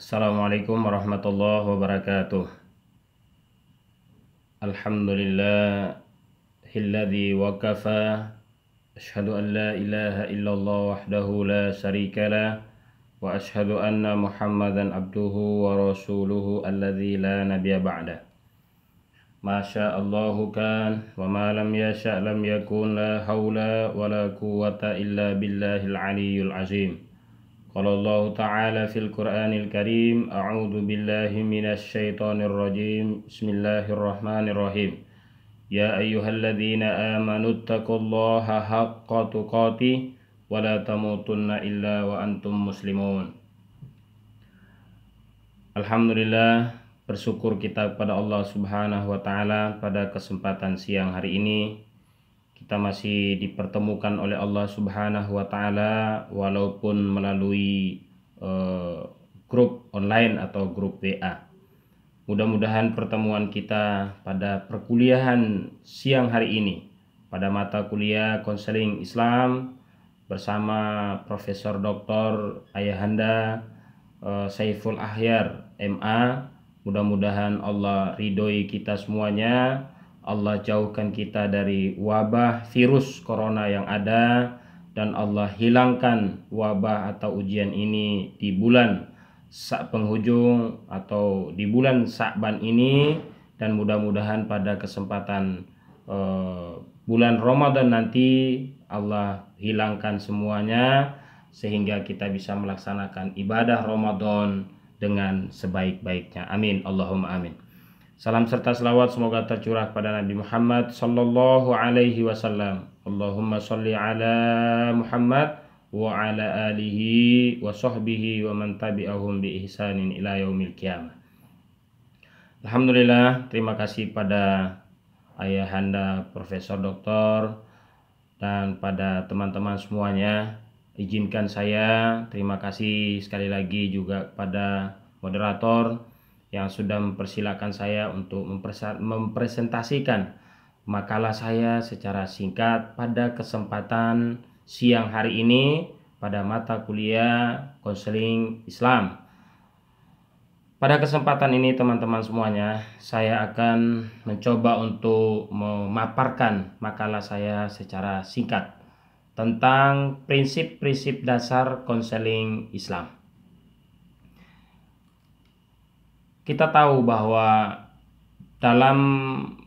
Assalamualaikum warahmatullahi wabarakatuh. Alhamdulillahilladzi wakafa. Asyhadu an la ilaha illallah wahdahu la syarikalah. Wa asyhadu anna Muhammadan abduhu wa rasuluhu alladzi la nabiyya ba'dah. Masya Allahu kan wa ma lam yasha' lam yakun, la haula wa la quwwata illa billahil aliyyil azim. Qala Allah Ta'ala fil Qur'anil Karim, a'udzu billahi minasy syaithanir rajim. Bismillahirrahmanirrahim. Ya ayyuhalladzina amanu taqullaha haqqa tuqatih wa la tamutunna illa wa antum muslimun. Alhamdulillah, bersyukur kita kepada Allah Subhanahu wa taala pada kesempatan siang hari ini. Kita masih dipertemukan oleh Allah Subhanahu wa taala walaupun melalui grup online atau grup WA. Mudah-mudahan pertemuan kita pada perkuliahan siang hari ini pada mata kuliah konseling Islam bersama Profesor Dr. Ayahanda Saiful Ahyar MA, mudah-mudahan Allah ridhoi kita semuanya. Allah jauhkan kita dari wabah virus corona yang ada, dan Allah hilangkan wabah atau ujian ini di bulan penghujung atau di bulan Sya'ban ini, dan mudah-mudahan pada kesempatan bulan Ramadan nanti Allah hilangkan semuanya sehingga kita bisa melaksanakan ibadah Ramadan dengan sebaik-baiknya. Amin, Allahumma amin. Salam serta selawat semoga tercurah pada Nabi Muhammad sallallahu alaihi wasallam. Allahumma sholli ala Muhammad wa ala alihi wa sahbihi wa man tabi'ahum bi ihsanin ila yaumil qiyamah. Alhamdulillah, terima kasih pada Ayahanda Profesor Doktor dan pada teman-teman semuanya. Izinkan saya terima kasih sekali lagi juga pada moderator yang sudah mempersilahkan saya untuk mempresentasikan makalah saya secara singkat pada kesempatan siang hari ini pada mata kuliah konseling Islam. Pada kesempatan ini teman-teman semuanya, saya akan mencoba untuk memaparkan makalah saya secara singkat tentang prinsip-prinsip dasar konseling Islam. Kita tahu bahwa dalam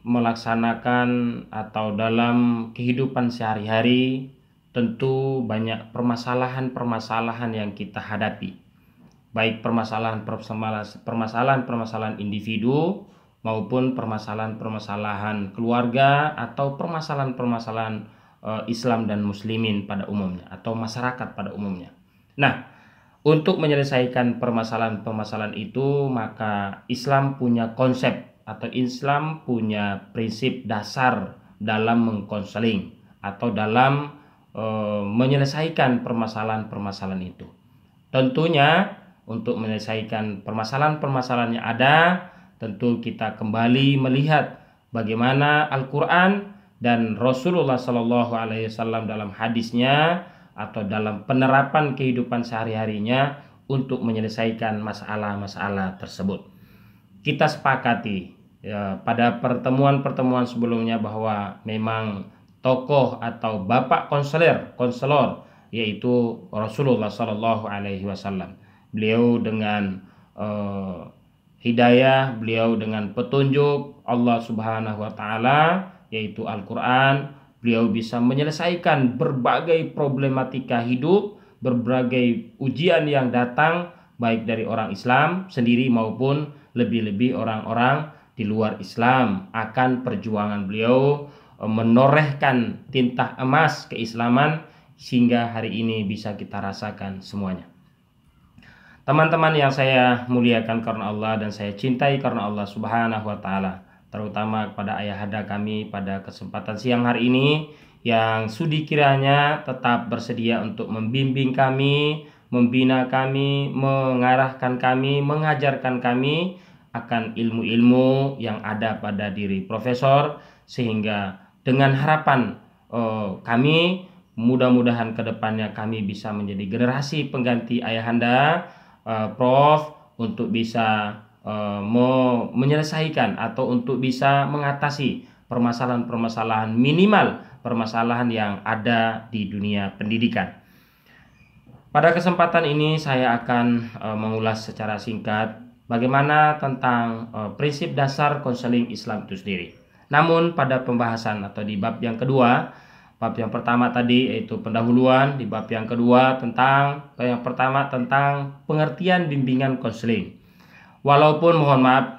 melaksanakan atau dalam kehidupan sehari-hari tentu banyak permasalahan-permasalahan yang kita hadapi, baik permasalahan-permasalahan individu maupun permasalahan-permasalahan keluarga atau permasalahan-permasalahan Islam dan muslimin pada umumnya atau masyarakat pada umumnya. Nah, untuk menyelesaikan permasalahan-permasalahan itu, maka Islam punya konsep atau Islam punya prinsip dasar dalam mengkonseling atau dalam menyelesaikan permasalahan-permasalahan itu. Tentunya untuk menyelesaikan permasalahan-permasalahan yang ada, tentu kita kembali melihat bagaimana Al-Quran dan Rasulullah SAW dalam hadisnya atau dalam penerapan kehidupan sehari-harinya untuk menyelesaikan masalah-masalah tersebut. Kita sepakati pada pertemuan-pertemuan sebelumnya bahwa memang tokoh atau bapak konselor yaitu Rasulullah SAW. Beliau dengan hidayah, beliau dengan petunjuk Allah Subhanahu wa taala yaitu Al-Quran, beliau bisa menyelesaikan berbagai problematika hidup, berbagai ujian yang datang baik dari orang Islam sendiri maupun lebih-lebih orang-orang di luar Islam. Akan perjuangan beliau menorehkan tinta emas keislaman sehingga hari ini bisa kita rasakan semuanya. Teman-teman yang saya muliakan karena Allah dan saya cintai karena Allah Subhanahu wa taala, terutama kepada ayahanda kami pada kesempatan siang hari ini yang sudi kiranya tetap bersedia untuk membimbing kami, membina kami, mengarahkan kami, mengajarkan kami akan ilmu-ilmu yang ada pada diri Profesor, sehingga dengan harapan kami mudah-mudahan kedepannya kami bisa menjadi generasi pengganti ayahanda Prof, untuk bisa menyelesaikan atau untuk bisa mengatasi permasalahan-permasalahan minimal, permasalahan yang ada di dunia pendidikan. Pada kesempatan ini saya akan mengulas secara singkat bagaimana tentang prinsip dasar konseling Islam itu sendiri. Namun pada pembahasan atau di bab yang kedua, bab yang pertama tadi yaitu pendahuluan, di bab yang kedua yang pertama tentang pengertian bimbingan konseling. Walaupun mohon maaf,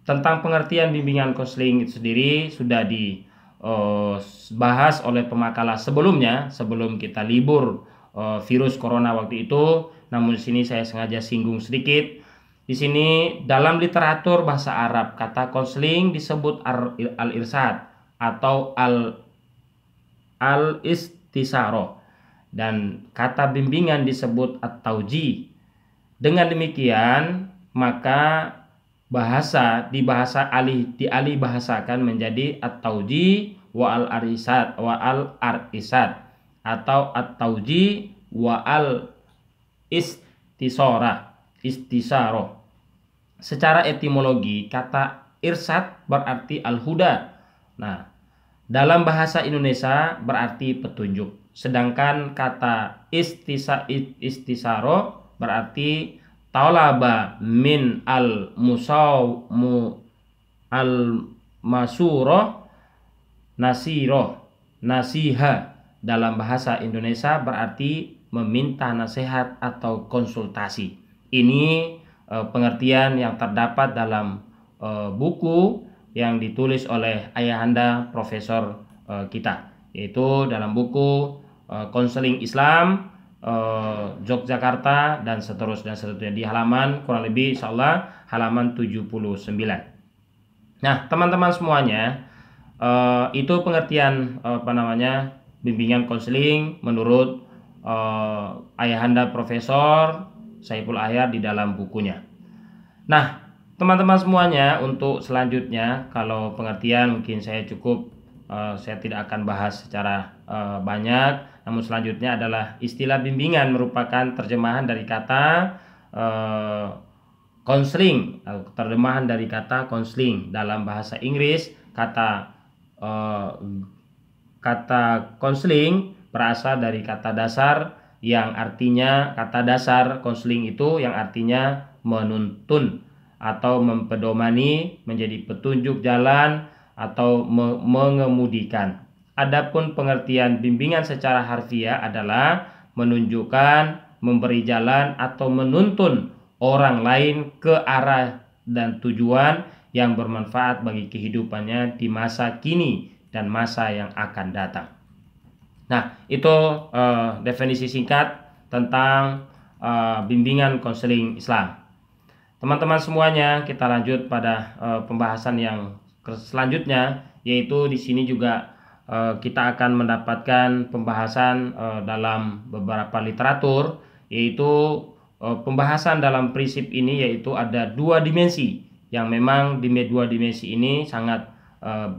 tentang pengertian bimbingan konseling itu sendiri sudah dibahas oleh pemakalah sebelumnya, sebelum kita libur virus corona waktu itu. Namun di sini saya sengaja singgung sedikit. Di sini dalam literatur bahasa Arab kata konseling disebut al-irsyad atau al-istisaro, dan kata bimbingan disebut at-tauji. Dengan demikian maka dialih bahasakan menjadi at-tauji wa al-arisad atau at-tauji wa al-istisaro. Secara etimologi kata irsad berarti al-huda. Nah, dalam bahasa Indonesia berarti petunjuk. Sedangkan kata istisaro berarti talaba min al-masuro nasiha. Dalam bahasa Indonesia berarti meminta nasihat atau konsultasi. Ini pengertian yang terdapat dalam buku yang ditulis oleh ayahanda profesor kita, yaitu dalam buku Konseling Islam Yogyakarta dan seterusnya di halaman kurang lebih insyaallah halaman 79. Nah, teman-teman semuanya, itu pengertian bimbingan konseling menurut ayahanda Profesor Saiful Ahyar di dalam bukunya. Nah, teman-teman semuanya, untuk selanjutnya kalau pengertian mungkin saya tidak akan bahas secara banyak. Namun selanjutnya adalah istilah bimbingan merupakan terjemahan dari kata counseling, terjemahan dari kata counseling. Dalam bahasa Inggris kata counseling berasal dari kata dasar yang artinya, kata dasar counseling itu yang artinya menuntun atau mempedomani, menjadi petunjuk jalan atau mengemudikan. Adapun pengertian bimbingan secara harfiah adalah menunjukkan, memberi jalan atau menuntun orang lain ke arah dan tujuan yang bermanfaat bagi kehidupannya di masa kini dan masa yang akan datang. Nah, itu definisi singkat tentang bimbingan konseling Islam. Teman-teman semuanya, kita lanjut pada pembahasan yang selanjutnya, yaitu di sini juga kita akan mendapatkan pembahasan dalam beberapa literatur, yaitu pembahasan dalam prinsip ini, yaitu ada dua dimensi yang memang dua dimensi ini sangat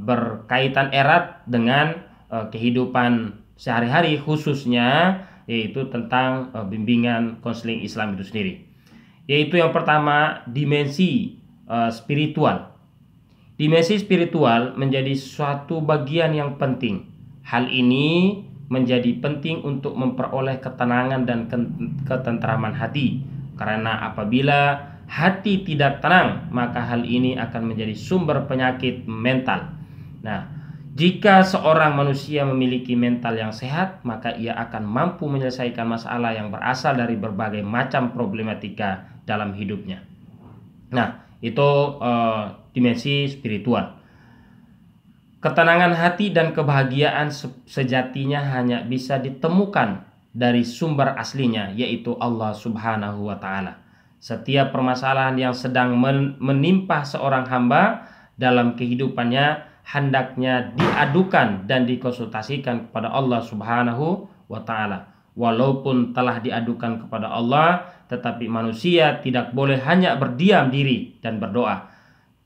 berkaitan erat dengan kehidupan sehari-hari, khususnya yaitu tentang bimbingan konseling Islam itu sendiri. Yaitu yang pertama, dimensi spiritual. Dimensi spiritual menjadi suatu bagian yang penting. Hal ini menjadi penting untuk memperoleh ketenangan dan ketentraman hati. Karena apabila hati tidak tenang, maka hal ini akan menjadi sumber penyakit mental. Nah, jika seorang manusia memiliki mental yang sehat, maka ia akan mampu menyelesaikan masalah yang berasal dari berbagai macam problematika dalam hidupnya. Nah, itu dimensi spiritual. Ketenangan hati dan kebahagiaan sejatinya hanya bisa ditemukan dari sumber aslinya, yaitu Allah Subhanahu wa Ta'ala. Setiap permasalahan yang sedang menimpa seorang hamba dalam kehidupannya hendaknya diadukan dan dikonsultasikan kepada Allah Subhanahu wa Ta'ala. Walaupun telah diadukan kepada Allah, tetapi manusia tidak boleh hanya berdiam diri dan berdoa,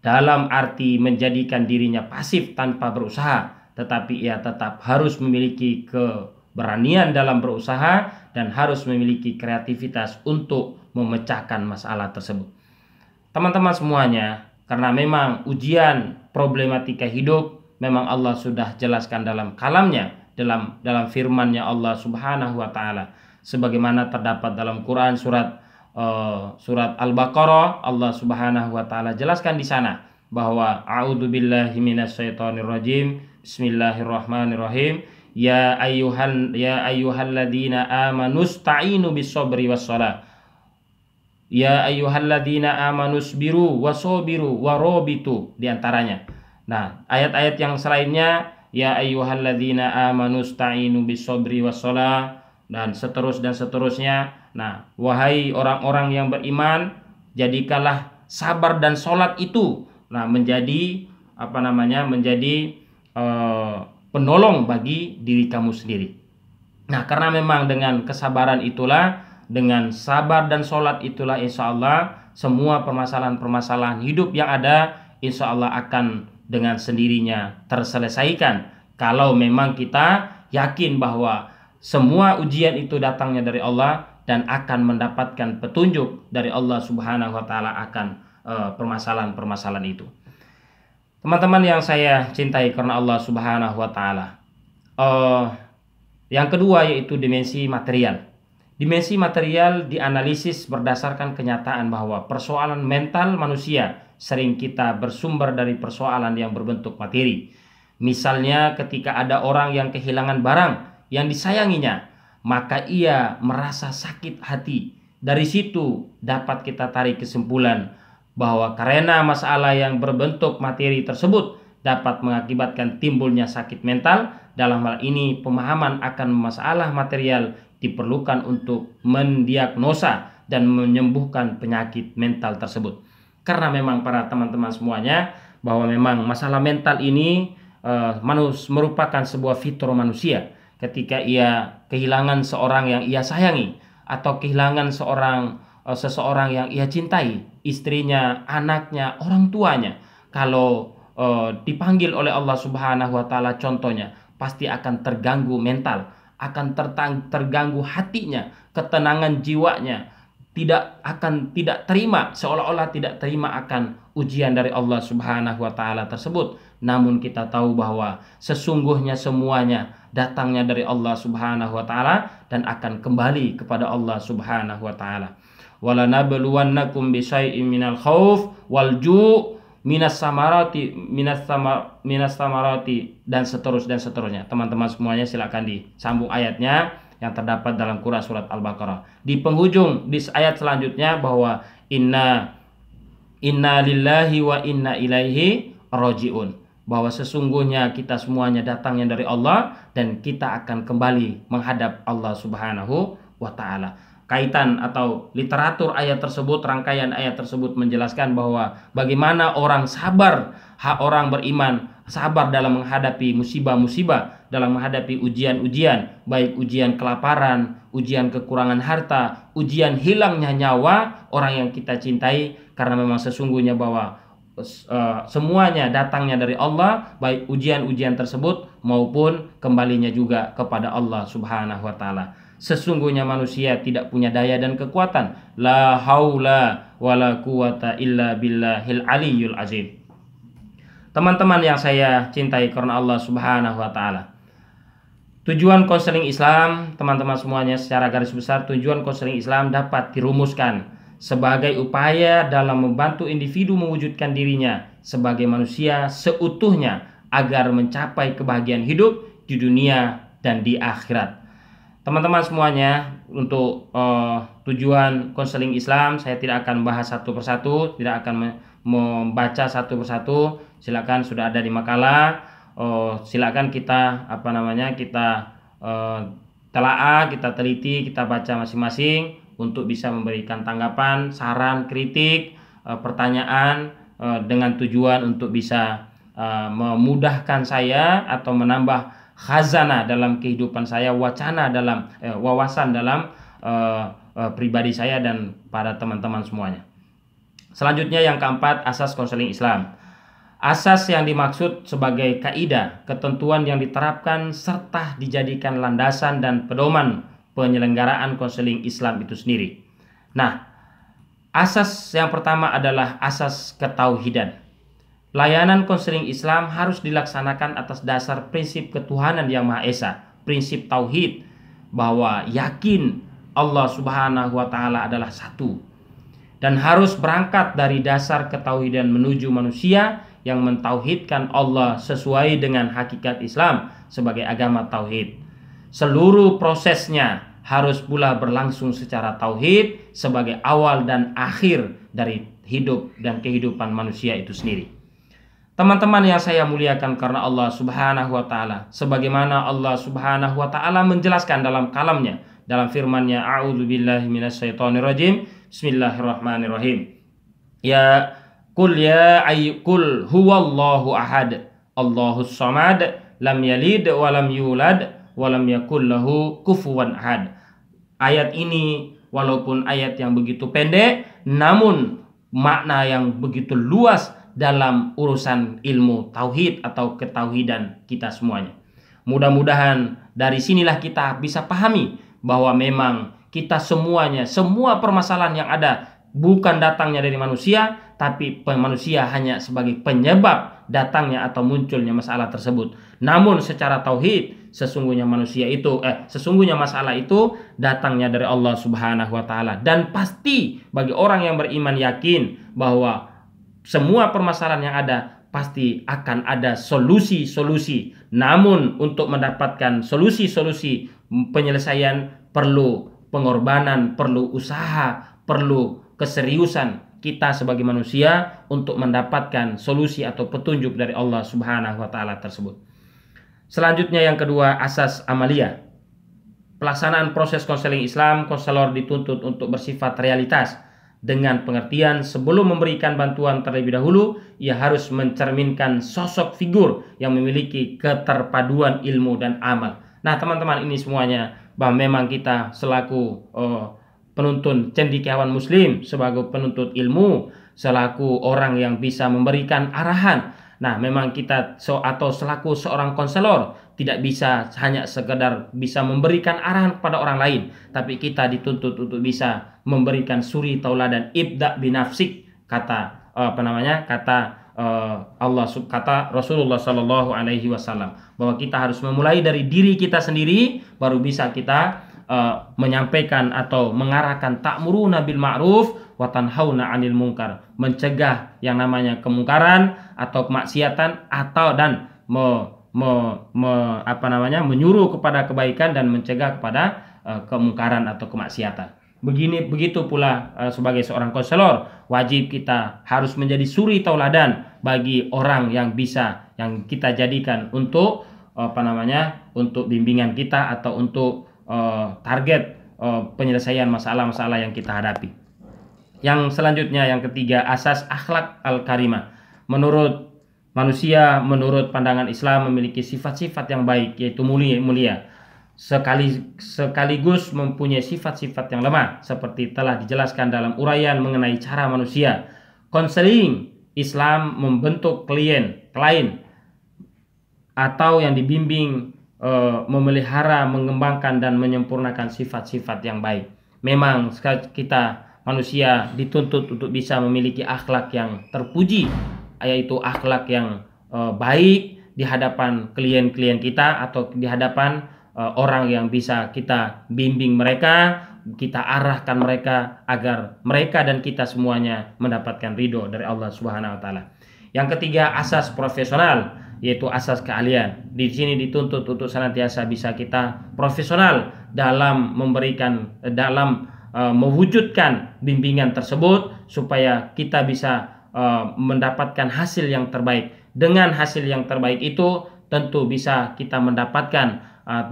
dalam arti menjadikan dirinya pasif tanpa berusaha, tetapi ia tetap harus memiliki keberanian dalam berusaha dan harus memiliki kreativitas untuk memecahkan masalah tersebut. teman-teman semuanya, karena memang ujian problematika hidup memang Allah sudah jelaskan dalam kalamnya, dalam firman-Nya Allah Subhanahu wa taala, sebagaimana terdapat dalam Quran surat Al-Baqarah. Allah Subhanahu wa taala jelaskan di sana bahwa a'udzubillahi minasyaitonirrajim, bismillahirrahmanirrahim, ya ayyuhalladzina amanusta'inu bis-sabri was-shalah, ya ayyuhalladzina amanusbiru wasobiru warobitu, diantaranya. Nah, ayat-ayat yang selainnya, ya ayyuhalladzina amanusta'inu bis-sabri was-shalah, dan seterusnya. Nah, wahai orang-orang yang beriman, jadikanlah sabar dan sholat itu menjadi penolong bagi diri kamu sendiri. Nah, karena memang dengan kesabaran itulah, dengan sabar dan sholat itulah, insya Allah semua permasalahan-permasalahan hidup yang ada insya Allah akan dengan sendirinya terselesaikan. Kalau memang kita yakin bahwa semua ujian itu datangnya dari Allah dan akan mendapatkan petunjuk dari Allah Subhanahu wa taala akan permasalahan-permasalahan itu. Teman-teman yang saya cintai karena Allah Subhanahu wa taala, yang kedua yaitu dimensi material. Dimensi material dianalisis berdasarkan kenyataan bahwa persoalan mental manusia sering kita bersumber dari persoalan yang berbentuk materi. Misalnya ketika ada orang yang kehilangan barang yang disayanginya, maka ia merasa sakit hati. Dari situ dapat kita tarik kesimpulan bahwa karena masalah yang berbentuk materi tersebut dapat mengakibatkan timbulnya sakit mental. Dalam hal ini pemahaman akan masalah material diperlukan untuk mendiagnosa dan menyembuhkan penyakit mental tersebut. Karena memang para teman-teman semuanya, bahwa memang masalah mental ini merupakan sebuah fitur manusia. Ketika ia kehilangan seorang yang ia sayangi, atau kehilangan seseorang yang ia cintai, istrinya, anaknya, orang tuanya, kalau dipanggil oleh Allah Subhanahu wa taala contohnya, pasti akan terganggu mental, akan terganggu hatinya, ketenangan jiwanya, tidak terima, seolah-olah tidak terima akan ujian dari Allah Subhanahu wa taala tersebut. Namun kita tahu bahwa sesungguhnya semuanya datangnya dari Allah Subhanahu wa taala dan akan kembali kepada Allah Subhanahu wa taala. Wala nabluwannakum bisyai'in minal khauf wal ju' minas samarati dan seterusnya. Teman-teman semuanya silakan disambung ayatnya yang terdapat dalam Quran surat Al-Baqarah. Di penghujung di ayat selanjutnya bahwa inna lillahi wa inna ilaihi rajiun, bahwa sesungguhnya kita semuanya datangnya dari Allah dan kita akan kembali menghadap Allah Subhanahu wa taala. Kaitan atau literatur ayat tersebut, rangkaian ayat tersebut menjelaskan bahwa bagaimana orang beriman sabar dalam menghadapi musibah-musibah, dalam menghadapi ujian-ujian, baik ujian kelaparan, ujian kekurangan harta, ujian hilangnya nyawa orang yang kita cintai, karena memang sesungguhnya bahwa semuanya datangnya dari Allah, baik ujian-ujian tersebut maupun kembalinya juga kepada Allah Subhanahu wa taala. Sesungguhnya manusia tidak punya daya dan kekuatan. La haula wala quwata illa billahil aliyyul azim. Teman-teman yang saya cintai karena Allah Subhanahu wa taala, tujuan konseling Islam, teman-teman semuanya, secara garis besar tujuan konseling Islam dapat dirumuskan sebagai upaya dalam membantu individu mewujudkan dirinya sebagai manusia seutuhnya agar mencapai kebahagiaan hidup di dunia dan di akhirat. Teman-teman semuanya, untuk tujuan konseling Islam saya tidak akan bahas satu persatu, tidak akan membaca satu persatu. Silakan, sudah ada di makalah. Silakan kita telaah, kita teliti, kita baca masing-masing untuk bisa memberikan tanggapan, saran, kritik, pertanyaan, dengan tujuan untuk bisa memudahkan saya atau menambah khazanah dalam kehidupan saya, wawasan dalam pribadi saya dan para teman-teman semuanya. Selanjutnya yang keempat, asas konseling Islam. Asas yang dimaksud sebagai kaidah, ketentuan yang diterapkan serta dijadikan landasan dan pedoman penyelenggaraan konseling Islam itu sendiri. Nah, Asas yang pertama adalah asas ketauhidan. Layanan konseling Islam harus dilaksanakan atas dasar prinsip ketuhanan yang Maha Esa, prinsip tauhid, bahwa yakin Allah Subhanahu wa taala adalah satu, dan harus berangkat dari dasar ketauhidan menuju manusia yang mentauhidkan Allah sesuai dengan hakikat Islam sebagai agama tauhid. Seluruh prosesnya harus pula berlangsung secara tauhid sebagai awal dan akhir dari hidup dan kehidupan manusia itu sendiri. Teman-teman yang saya muliakan karena Allah Subhanahu wa taala, sebagaimana Allah Subhanahu wa taala menjelaskan dalam kalamnya, dalam firman-Nya, a'udzubillahi minasyaitonirrajim, bismillahirrahmanirrahim. Ya kul huwallahu ahad, Allahus samad, lam yalid wa lam yulad wa lam yakul lahu kufuwan ahad. Ayat ini walaupun ayat yang begitu pendek, namun makna yang begitu luas dalam urusan ilmu tauhid atau ketauhidan kita semuanya. Mudah-mudahan dari sinilah kita bisa pahami bahwa memang kita semuanya, semua permasalahan yang ada bukan datangnya dari manusia, tapi manusia hanya sebagai penyebab datangnya atau munculnya masalah tersebut. Namun secara tauhid, sesungguhnya masalah itu datangnya dari Allah Subhanahu wa taala, dan pasti bagi orang yang beriman yakin bahwa semua permasalahan yang ada pasti akan ada solusi-solusi. Namun untuk mendapatkan solusi-solusi penyelesaian perlu pengorbanan, perlu usaha, perlu keseriusan kita sebagai manusia untuk mendapatkan solusi atau petunjuk dari Allah Subhanahu wa taala tersebut. Selanjutnya yang kedua, asas amalia. Pelaksanaan proses konseling Islam, konselor dituntut untuk bersifat realitas, dengan pengertian sebelum memberikan bantuan terlebih dahulu, ia harus mencerminkan sosok figur yang memiliki keterpaduan ilmu dan amal. Nah teman-teman, ini semuanya bahwa memang kita selaku penuntun cendekiawan muslim, sebagai penuntut ilmu, selaku orang yang bisa memberikan arahan. Nah memang kita atau selaku seorang konselor tidak bisa hanya sekedar bisa memberikan arahan kepada orang lain, tapi kita dituntut untuk bisa memberikan suri tauladan, ibda binafsik, kata Rasulullah Shallallahu Alaihi Wasallam, bahwa kita harus memulai dari diri kita sendiri, baru bisa kita menyampaikan atau mengarahkan ta'muruna bil ma'ruf wa tanhauna 'anil munkar, mencegah yang namanya kemungkaran atau kemaksiatan, atau dan menyuruh kepada kebaikan dan mencegah kepada kemungkaran atau kemaksiatan. Begitu pula sebagai seorang konselor, wajib kita harus menjadi suri tauladan bagi orang yang bisa, yang kita jadikan untuk untuk bimbingan kita atau untuk target penyelesaian masalah-masalah yang kita hadapi. Yang selanjutnya, yang ketiga, asas akhlak al-karimah. Menurut manusia, menurut pandangan Islam, memiliki sifat-sifat yang baik, yaitu mulia, sekaligus mempunyai sifat-sifat yang lemah, seperti telah dijelaskan dalam uraian mengenai cara manusia. Konseling Islam membentuk klien atau yang dibimbing memelihara, mengembangkan dan menyempurnakan sifat-sifat yang baik. Memang kita manusia dituntut untuk bisa memiliki akhlak yang terpuji, yaitu akhlak yang baik di hadapan klien-klien kita atau di hadapan orang yang bisa kita bimbing mereka, kita arahkan mereka agar mereka dan kita semuanya mendapatkan ridho dari Allah Subhanahu wa taala. Yang ketiga, asas profesional, yaitu asas keahlian. Di sini dituntut untuk senantiasa bisa kita profesional dalam mewujudkan bimbingan tersebut, supaya kita bisa mendapatkan hasil yang terbaik. Dengan hasil yang terbaik itu tentu bisa kita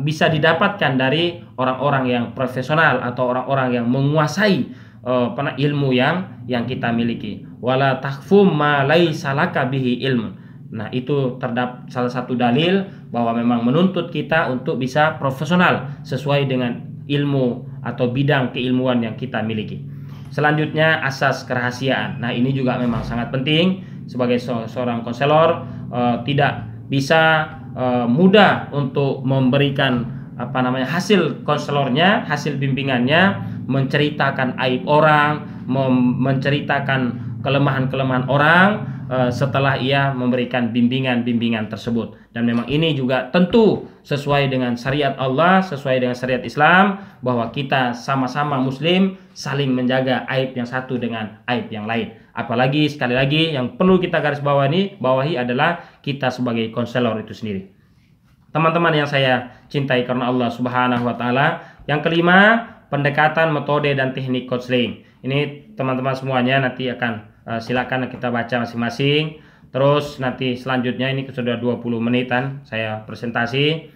bisa didapatkan dari orang-orang yang profesional atau orang-orang yang menguasai ilmu yang kita miliki. Wala takhfu ma laisa laka bihi ilmu. Nah, itu terdapat salah satu dalil bahwa memang menuntut kita untuk bisa profesional sesuai dengan ilmu atau bidang keilmuan yang kita miliki. Selanjutnya, asas kerahasiaan. Nah, ini juga memang sangat penting. Sebagai seorang konselor, tidak bisa mudah untuk memberikan hasil konselornya, hasil bimbingannya, menceritakan aib orang, menceritakan kelemahan-kelemahan orang setelah ia memberikan bimbingan-bimbingan tersebut. Dan memang ini juga tentu sesuai dengan syariat Allah, sesuai dengan syariat Islam, bahwa kita sama-sama muslim saling menjaga aib yang satu dengan aib yang lain. Apalagi sekali lagi yang perlu kita garis bawahi adalah kita sebagai konselor itu sendiri. Teman-teman yang saya cintai karena Allah Subhanahu wa taala, yang kelima, pendekatan, metode dan teknik konseling. Ini teman-teman semuanya nanti akan silakan kita baca masing-masing. Terus nanti selanjutnya ini sudah 20 menitan saya presentasi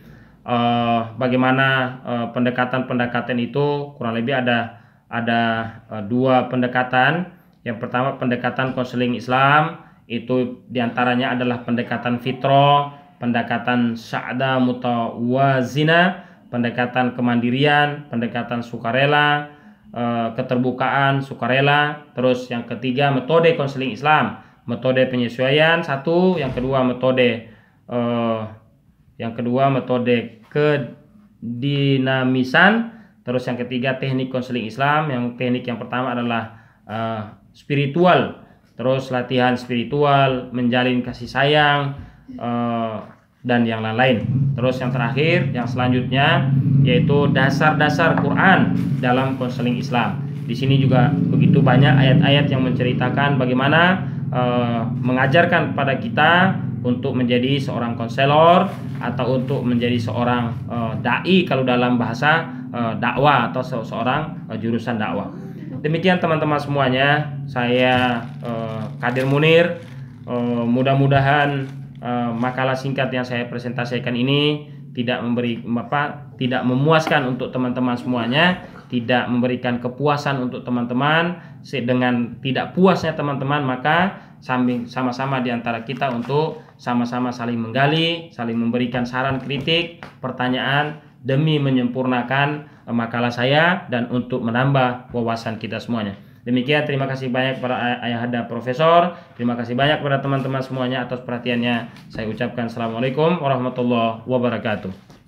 bagaimana pendekatan-pendekatan itu. Kurang lebih ada dua pendekatan. Yang pertama pendekatan konseling Islam, itu diantaranya adalah pendekatan fitrah, pendekatan sa'da mutawazina, pendekatan kemandirian, pendekatan sukarela, keterbukaan, sukarela. Terus yang ketiga metode konseling Islam, metode penyesuaian satu, yang kedua metode kedinamisan, terus yang ketiga teknik konseling Islam. Yang teknik yang pertama adalah spiritual, terus latihan spiritual, menjalin kasih sayang, dan yang lain-lain. Terus yang terakhir, yang selanjutnya yaitu dasar-dasar Quran dalam konseling Islam. Di sini juga begitu banyak ayat-ayat yang menceritakan bagaimana mengajarkan kepada kita untuk menjadi seorang konselor atau untuk menjadi seorang dai kalau dalam bahasa dakwah, atau seorang jurusan dakwah. Demikian teman-teman semuanya, saya Kadir Munir. Mudah-mudahan makalah singkat yang saya presentasikan ini tidak memuaskan untuk teman-teman semuanya, tidak memberikan kepuasan untuk teman-teman. Dengan tidak puasnya teman-teman, maka sama-sama di antara kita untuk sama-sama saling menggali, saling memberikan saran, kritik, pertanyaan demi menyempurnakan makalah saya dan untuk menambah wawasan kita semuanya. Demikian, terima kasih banyak kepada Ayahanda Profesor. Terima kasih banyak kepada teman-teman semuanya atas perhatiannya. Saya ucapkan Assalamualaikum warahmatullahi wabarakatuh.